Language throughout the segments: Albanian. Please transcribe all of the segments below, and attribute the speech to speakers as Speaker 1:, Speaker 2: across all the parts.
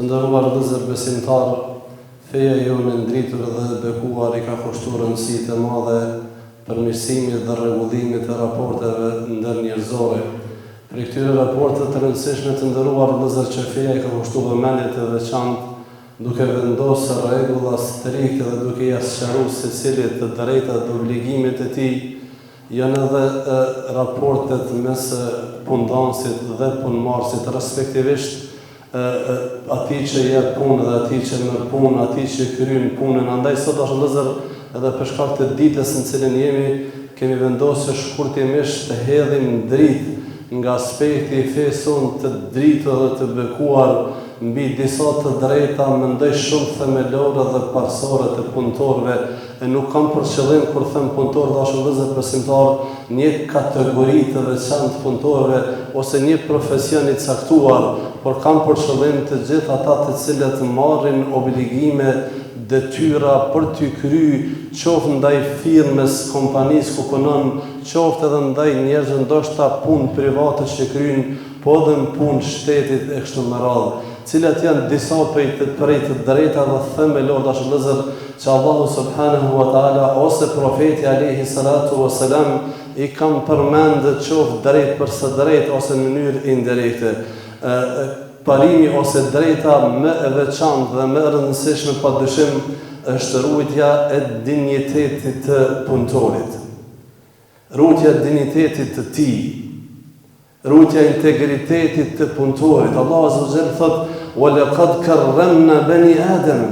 Speaker 1: Ndëruar vëllezër besimtar, feja jonë ndritur dhe bekuar I ka kushtuar rëndësi të madhe për mirësimit dhe rregullimit të raporteve ndërnjerëzore. Për këtyre raporte të rëndësishme të ndëruar vëllezër që feja I ka kushtuar vëmendje të veçantë, duke vendosur rregulla strikte dhe duke ia sqaruar secilit të drejtat dhe obligimet e tij, janë edhe raportet mes punëdhënësit dhe punëmarrësit, respektivisht ati që jep punë dhe ati që merr punë, ati që kryen punën. Andaj sot është vëllezër edhe për shkak të ditës në cilën jemi, kemi vendosur shkurtimisht të hedhim dritë nga aspekti I fesë sonë të dritë dhe të bekuar mbi disa të drejta mendoj shumë themelore dhe parsore të punëtorëve. E nuk kam për qëllim kur them punëtor dashur vëllezër besimtar një kategori të veçantë punëtorëve ose një profesion I caktuar, por kam për qëllim të gjithë ata të cilët marrin obligime, detyra për t'y kryer, qoftë ndaj firmës, kompanisë ku punon, qoftë edhe ndaj njerëzve ndoshta punë private që kryejnë, po edhe në punë shtetit e kështu me radhë, cilat janë disa prej të drejta dhe themelore dashur vëllezër që Allahu subhanahu wa taala ose profeti alayhi salatu wasalam I kanë përmendë qoftë drejt për së drejt ose në mënyrë indirekte. Parimi ose drejta më e veçantë dhe më e rëndësishme padyshim është ruajtja e dinjitetit të punëtorit. Ruajtja e dinjitetit të tij, ruajtja e integritetit të punëtorit. Allahu azza wa jalla thot: "Wa laqad karramna bani Adam."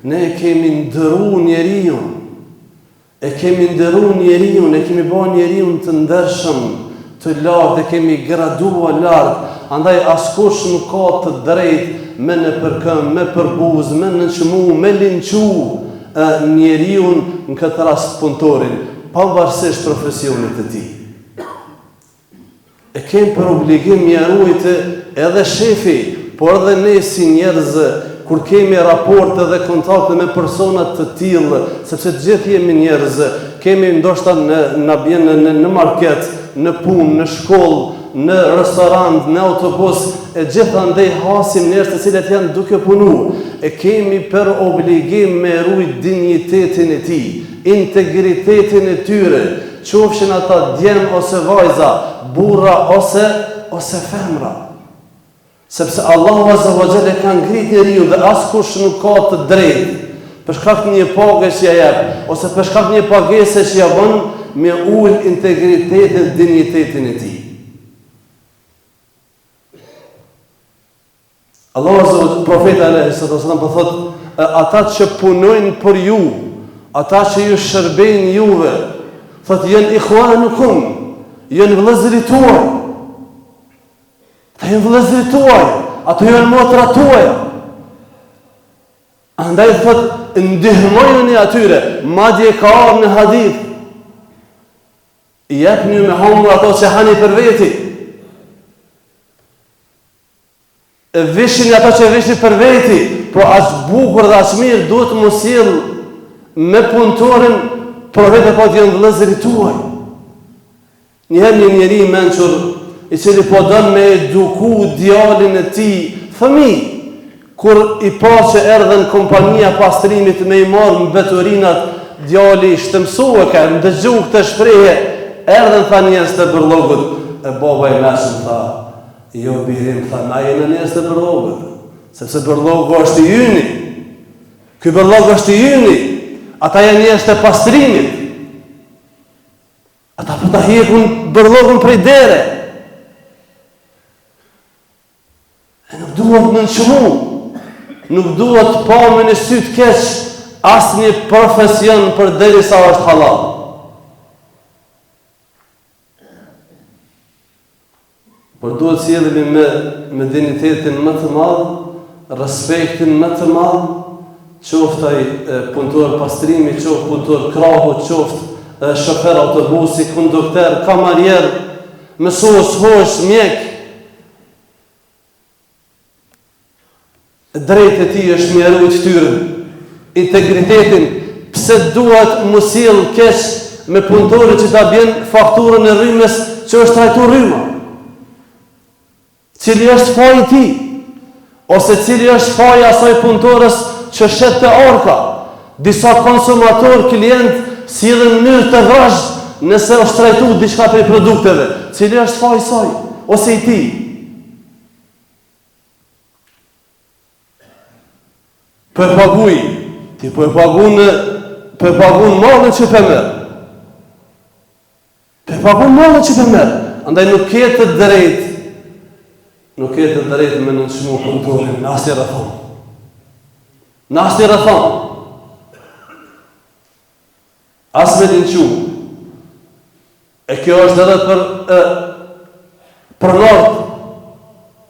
Speaker 1: Ne kemi ndëruar njeriu. E kemi ndëruar njeriu, ne kemi bërë njeriu të ndershëm, të lartë, e kemi graduar lart. Andaj askush nuk ka të drejtë me në përkëm, me përbuz, me në çmu, me linçu njeriu në këtë rast punëtorin, pavarësisht profesionit të tij. E kemi për obligim mja ruajtë edhe shefi, por edhe ne si njerëz, kur kemi raporte dhe kontakte me persona të tillë, sepse të gjithë jemi njerëz, kemi ndoshta në market, në punë, në shkollë, në restorant, në autobus, e gjithandej hasim njerëz të cilët janë duke punuar. E kemi për obligim me ruajt dinjitetin e tij, integritetin e tyre, qofshin ata djem ose vajza, burra ose femra. Sepse Allahu azza wa jalla ka ngrit njeriu dhe askush nuk ka të drejtë për shkak të një pagë që ja jep ose për shkak të një pagese që ja bën me ul integritetin, dinjitetin e tij. Allahu azza wa jalla, profeti alayhi sallam po thot: ata që punojnë për ju, ata që ju shërbejnë juve, thot janë ikhwanukum, janë vëllezërit tuaj. Ta janë vëllezërit tuaj, ato janë motrat tuaja. Andaj thot, ndihmojeni atyre, madje ka ardhur në hadith, jepni me humur ato që hani për veti. Vishini ato që vishni për veti, po as bukur dhe as mirë duhet mos sjell me punëtorin, por vetë po të janë vëllezërit tuaj. Njëherë një njeri I mençur, I cili po don me eduku djalin e tij, fëmijë, kur I pa që erdhen kompania pastrimit me I marrë mbetorinat, djali shtëmsua ka ndëgju këtë shprehje, erdhen tha njerëz të bërllogut, e baba I mesëm tha: "Jo birim, tha, na jena njerëz të bërllogut, sepse bërllogu është I yni. Ky bërllog është I yni. Ata janë njerëz të pastrimit. Ata po ta hiqun bërllogun prej dere. E nuk duhet në nënçmu, nuk duhet pa me në sy të keq asnjë profesion përderisa është halal. Por duhet sillemi me dinjitetin më të madh, respektin më të madh, qoftë ai punëtor pastrimi, qoftë punëtor krahu, qoftë shofer autobusi, kondukter, kamarier, mësues, hoç, mjek. Drejtë e tij është mjeru ftyrën, integritetin, pse duhet mos sjell keq me punëtorin që ta bën fakturën e rrymës që është trajtuar rryma. Cili është faji i tij? Ose cili është faji asaj punëtores që shet të orka? Disa konsumator, klient sillen në mënyrë të vrazhd nëse është trajtuar diçka prej produkteve. Cili është faji i saj ose i tij? Po e paguaj, ti po e pagun mallin që për merë. Po e pagun mallin që për merë. Andaj nuk ketë drejt me nënçmu punëtorin në asnjë rrethon. Në asnjë rrethon. As me nënçmu. E kjo është edhe për pronart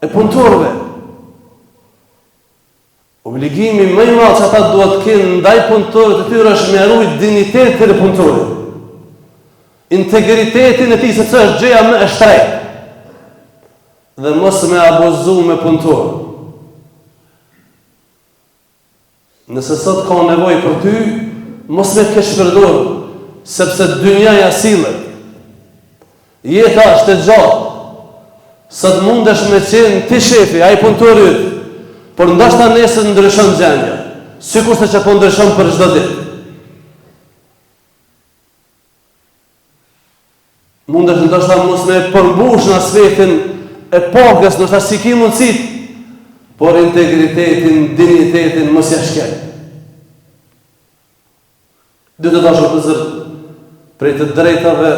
Speaker 1: e punëtorëve. Obligimi më i madh që ata duhet të kenë ndaj punëtorit të tyre është me ruajtur dinjitetin e punëtorit. Integritetin e tij, sepse është gjëja më e shtrenjtë. Dhe mos me abuzu me punëtor. Nëse sot ka nevojë për ty, mos me keq përdor, sepse dynjaja sillet. Jeta është e gjatë. Sot mundesh me qenë ti shefi, ai punëtori yt. Por ndoshta nesër ndryshon gjendja, sikurse që po ndryshon për çdo ditë. Mundesh ndoshta mos me përmbush në aspektin e pagës, ndoshta si ki mundësit, por integritetin, dinjitetin mos ja shkel. Dhe të dashur të zërë, prej të drejtave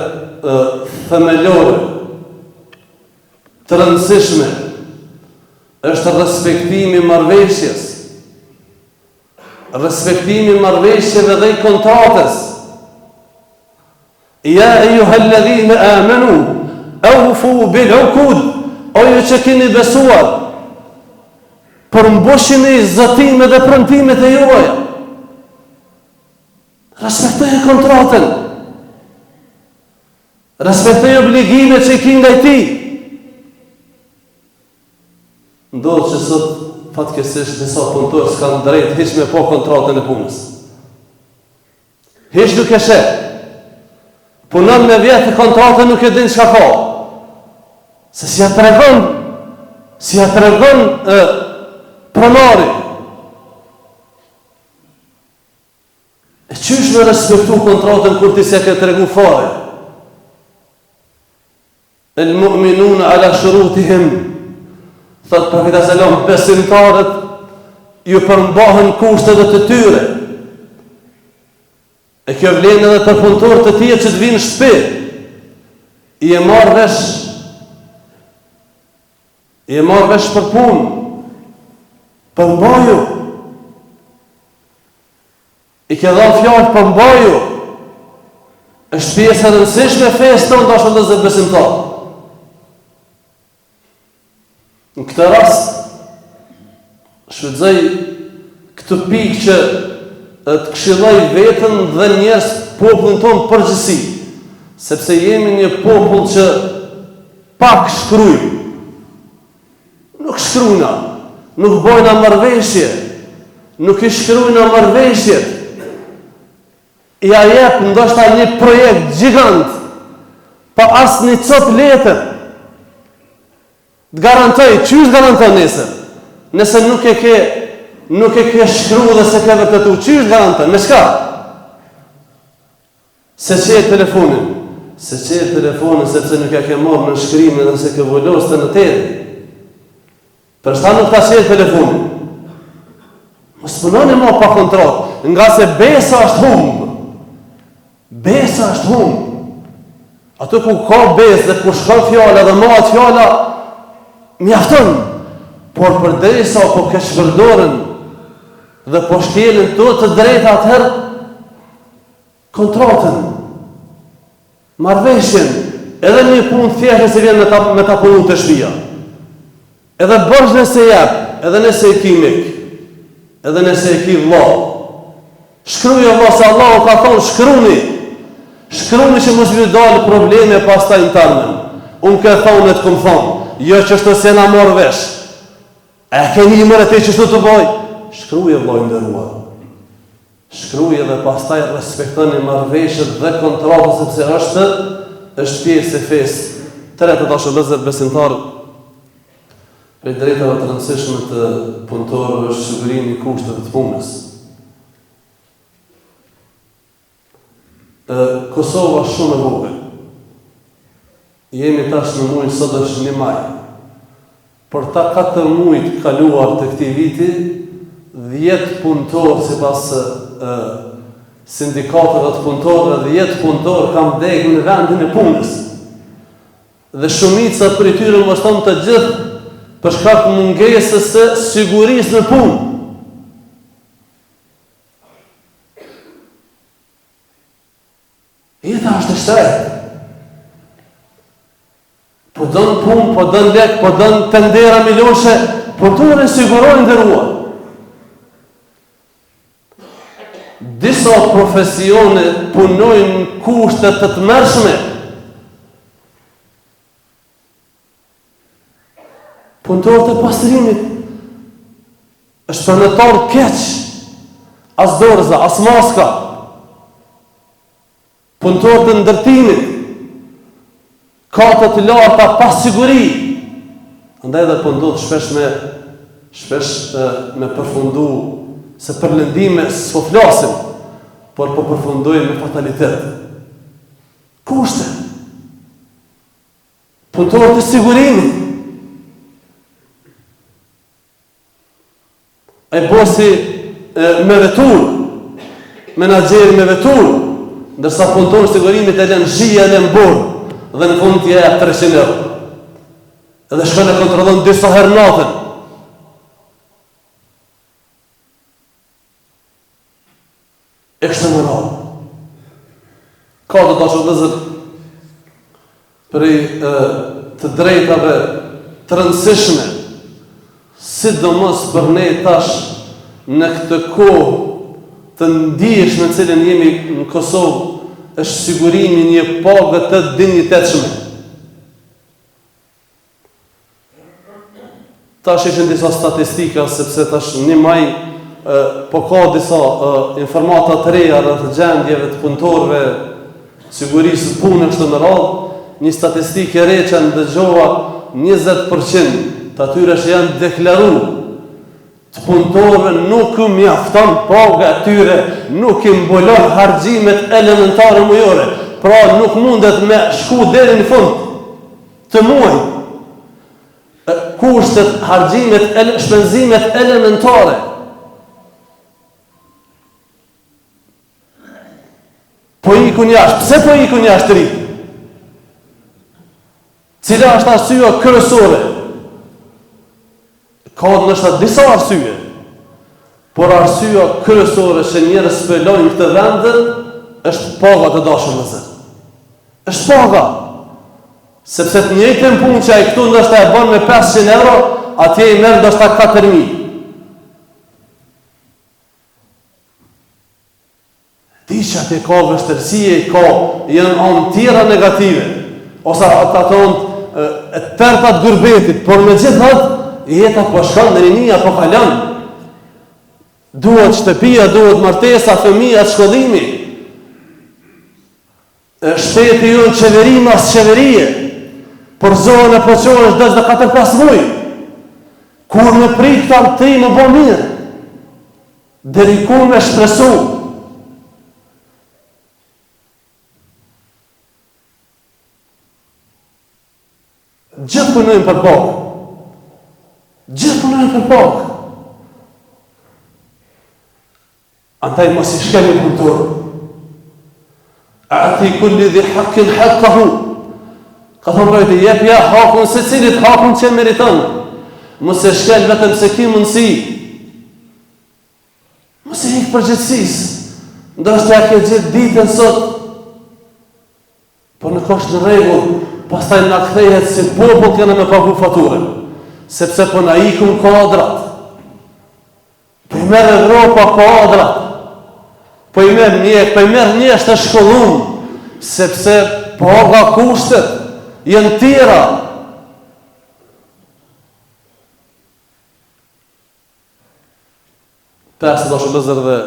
Speaker 1: themelore, të rëndësishme, është respektimi marrëveshjes. Respektimi marrëveshjeve dhe i kontratës. Ja ejuhalladhina amanu, awfu bil uqud, o ju që keni besuar, përmbushini zëtimet dhe premtimet e juaja. Respektoj kontratën. Respektoj obligimet që i keni ndaj tij. Ndodhë që sot fatkeqësisht disa punëtorë s'kan drejt hiç me po kontratën e punës. Hiç nuk e sheh. Punon me vjetë kontratën nuk e din çka ka. Se si ja tregon pronari. E qysh me respektu kontratën kur ti se ke tregu fare? El mu'minuna ala shurutihim. Thot profeti sallallahu besimtarët ju përmbahen kushtet e të tyre. E kjo vlen edhe për punëtorët e tjerë që të vinë në shtëpi. I e marr vesh për punë. Përmbaju. I ke dhënë fjalë përmbaju. Është pjesë e rëndësishme e fesë tonë dashur të besimtarë. Në këtë rast, shfrytëzoj këtë pikë që të këshilloj vetën dhe njerëz popullin tonë përgjithësi, sepse jemi një popull që pak shkruajmë. Nuk shkruajna, nuk bojna marrëveshje, nuk i shkruajna marrëveshjet. Ja jep ndoshta një projekt gjigant pa asnjë cop letër. Të garantoj, qysh garanton nesër? Nëse nuk e ke shkruar dhe se ke vërtetuar, qysh garanton? Me çka? Se çe telefonin. Sepse nuk e ke marrë në shkrimin dhe se ke volostë në tetë. Për shta nuk ta çe telefonin. Mos punoni më pa kontratë, nga se besa është humb. Besa është humb. Ato ku ka besë dhe ku shkon fjala dhe mahet fjala, mjafton, por përderisa po ke shpërdoren dhe po shkelin të drejta atëherë kontratën, marrëveshjen, edhe një punë thjeshtë se vjen me ta punu të shtëpia. Edhe bërsh nëse jep, edhe nëse i kimik. edhe nëse e ki vëlla. Shkruaj vëlla se Allahu ka thonë shkruni. Shkruni që mos ju dalë probleme pastaj interne. Unë ka thonë të kom thonë, jo që është se na morë vesh. E keni mërë te që shtu të boj? Shkruje vllai nderuar. Shkruje dhe pastaj respektoni marrëveshjet dhe kontratën sepse është pjesë e fesë. Tretë dashur vëllezër besimtar, për drejtave të rëndësishme të punëtorëve është sigurimi i kushteve të punës. Kosova shumë e vogël. Jemi tash në muajin sot është 1 maj. Për ta 4 muaj të kaluar të këtij viti, 10 punëtorë sipas sindikatave të punëtorëve, 10 punëtorë kanë vdekur në vendin e punës. Dhe shumica prej tyre mos thonë të gjithë për shkak të mungesës së sigurisë në punë. Jeta është e shtrenjtë. Po dënë punë, po dënë lek, po dënë tendera milionëshe, po të sigurojnë ndërruar. Disa profesione punojnë kushte të tmerrshme. Punëtorët e pastrimit është përnetar keq, as dorza, as maska. Punëtorët e ndërtimit, katët të larta pas siguri. Andaj dhe punëtorët shpesh me përfundu se për lëndime s'po flasim, por po përfundojmë me fatalitet. Kushte. Punëtorët e sigurimit. E bosi me vetur, menaxheri me vetur, ndërsa punëtorë sigurimit e lën shija e lën borë, dhe në fund t'ja jep 300 euro. Edhe shkon e kontrollon disa herë natën. E kështë në radhë. Ka të dashur vëllezër prej të drejtave të rëndësishme, sidomos për ne tash në këtë kohë të ndihshme në cilën jemi në Kosovë, është sigurimi një pagë të dinjitetshme. Tash ishin disa statistika, sepse tash 1 maj po ka disa informata të reja rreth gjendjeve të punëtorëve, sigurisë punë kështu në radhë, një statistikë e re që ndëgjova 20% të atyre që janë deklaruar të punëtorëve nuk u mjafton paga e tyre, nuk i mbulon harxhimet elementare mujore. Pra nuk mundet me shku deri në fund të muajit. Kushtet, harxhimet, shpenzimet elementare. Po ikun jashtë. Pse po ikun jashtë ri? Cila është arsyeja kryesore? Ka nështë disa arsye, por arsyeja kryesore që njerëz spelojnë këtë vendin është paga të dashur vëllezër. Është paga. Sepse të njëjtën punë që ai këtu ndoshta e bën me 500 euro, atje i merr ndoshta 4000. Disha të ka vështërsie, janë anë tjera negative, ose ata thonë e tërpat gurbetit, por me gjithat, jeta po shkon në rinia po kalon. Duhet shtëpia, duhet martesa, fëmija, shkollimi. Shteti ju në qeveri mas qeverie, por zonë e poqonë është dështë dhe 4-5 muj. Kur me prit kanë ti më bo mirë, deri ku me shpresu. Gjithë punojnë për pakë. Gjithë punojnë për pakë. Andaj mos i shkeni punëtorë. Ati kulli dhi hakin hakkahu. Ka thonë rojti, jep ja hakun se cilit hakun që meriton. Mos e shkel vetëm se ki mundësi. Mos e hikë përgjithësis. Ndështë ja ke gjithë ditën sot. Por në kosh në regull, pastaj nga kthehet si popull kena me pagu faturën. Sepse po na ikun kadrat. Po i merë Evropa kuadrat, po i merë mjek, po i merë njerëz të shkollum, sepse paga kushtet janë tjera. Pesë do shëllëzër dhe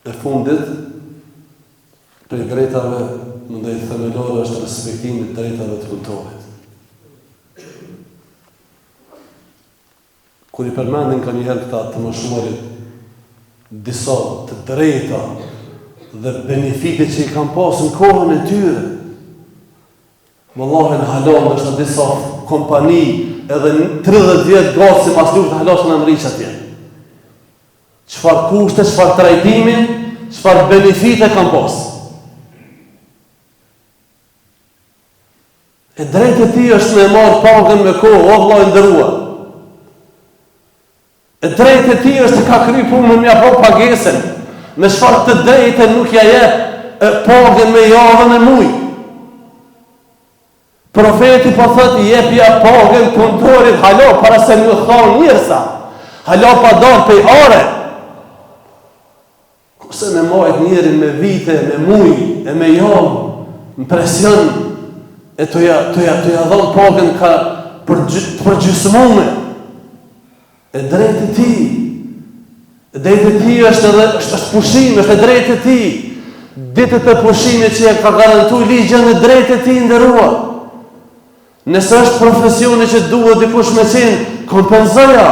Speaker 1: e fundit, për drejtave ndaj themelore është respektimi drejtave të punëtorit. Kur i përmendin ka njëherë këta të mëshuarit disa të drejta dhe benefitet që i kanë pasur në kohën e tyre, vallahi në halal është në disa kompani edhe në 30 vjet gati si mas luftë halal në Amerikë atje. Çfarë kushte, çfarë trajtimi, çfarë benefite kanë pasur. E drejtë e ti është me marë pagën me kohë, o vëllai i nderuar. E drejtë e ti është ka kry punë me mja po pagesen, me çfarë të drejtë nuk ja jep pagën me javën e mujë. Profeti po thotë jepja pagën punëtorit halo para se më thonë njerëza. Halo pa dorë pe ore. Kurse me majt njerin me vite, me mujë, e me javë, në presion, e të ja dhënë pagën ka përgjysmume. E drejtë e ti. E drejtë e ti është pushim, është e drejtë e ti. Ditët e pushimit që e ka garantuar ligji në drejtë e ti nderuar. Nëse është profesioni që duhet dikush me qenë, kompenzoja.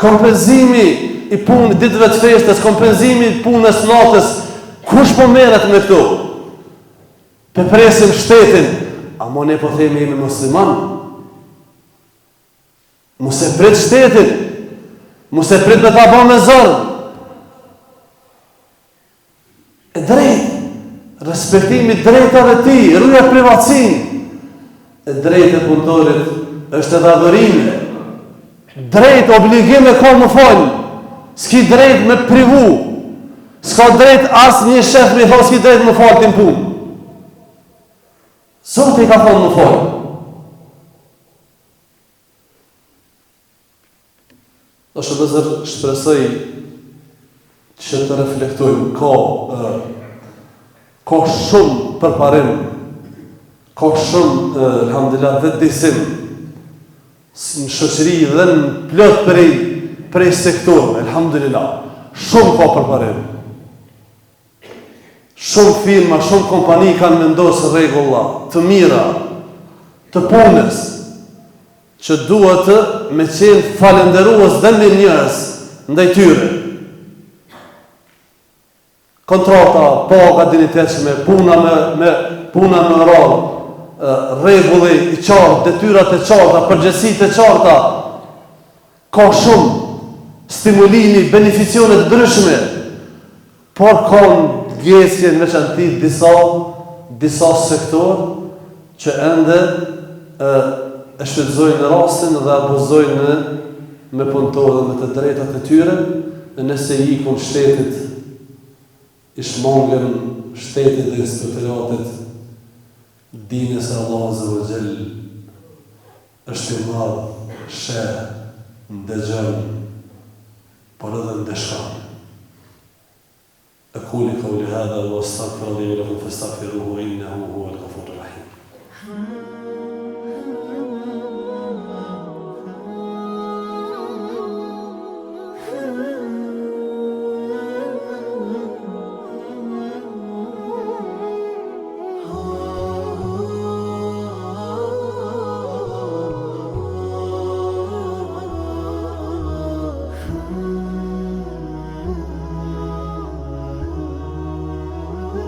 Speaker 1: Kompenzimi i punë ditëve të festës, kompenzimi i punës natës, kush po merret me këto? Pe presim shtetin, a mo ne po themi jemi musliman? Mos e prit shtetin, mos e prit me ta bën me zor. E drejtë, respektimi drejtave të ti, ruja privatësinë. E drejtë e punëtorit është edhe adhurimi. Drejtë obligime ka më falë. S'ki drejtë me privu. S'ka drejtë asë një shef me thonë s'ki drejtë më falë t'im punë. Zoti ka thonë më falë. Do shpresoj që të reflektojmë ka shumë përparim, ka shumë alhamdulillah vetëdijsim në shoqëri dhe në plot prej sektorëve, alhamdulillah. Shumë ka përparim. Shumë firma, shumë kompani kanë vendosur rregulla të mira të punës që duhet me qenë falenderues dhe me njerëz ndaj tyre. Kontrata, paga dinjitetshme, puna me radhë, rregulli i qartë, detyrat e qarta, përgjegjësitë e qarta, ka shumë stimulimi, beneficione të ndryshme, por ka ndjesje në veçantë disa sektor që ende e shfrytëzojnë rastin dhe abuzojnë me punëtorë dhe me të drejtat e tyre, dhe nëse i ikun shtetit, i shmangën shtetit dhe inspektoratit, dini se Allah Azza wa Jall është i madh, sheh, ndëgjon, por edhe ndeshkan. أقول قولي هذا وأستغفر الله لكم فاستغفروه إنه هو الغفور الرحيم.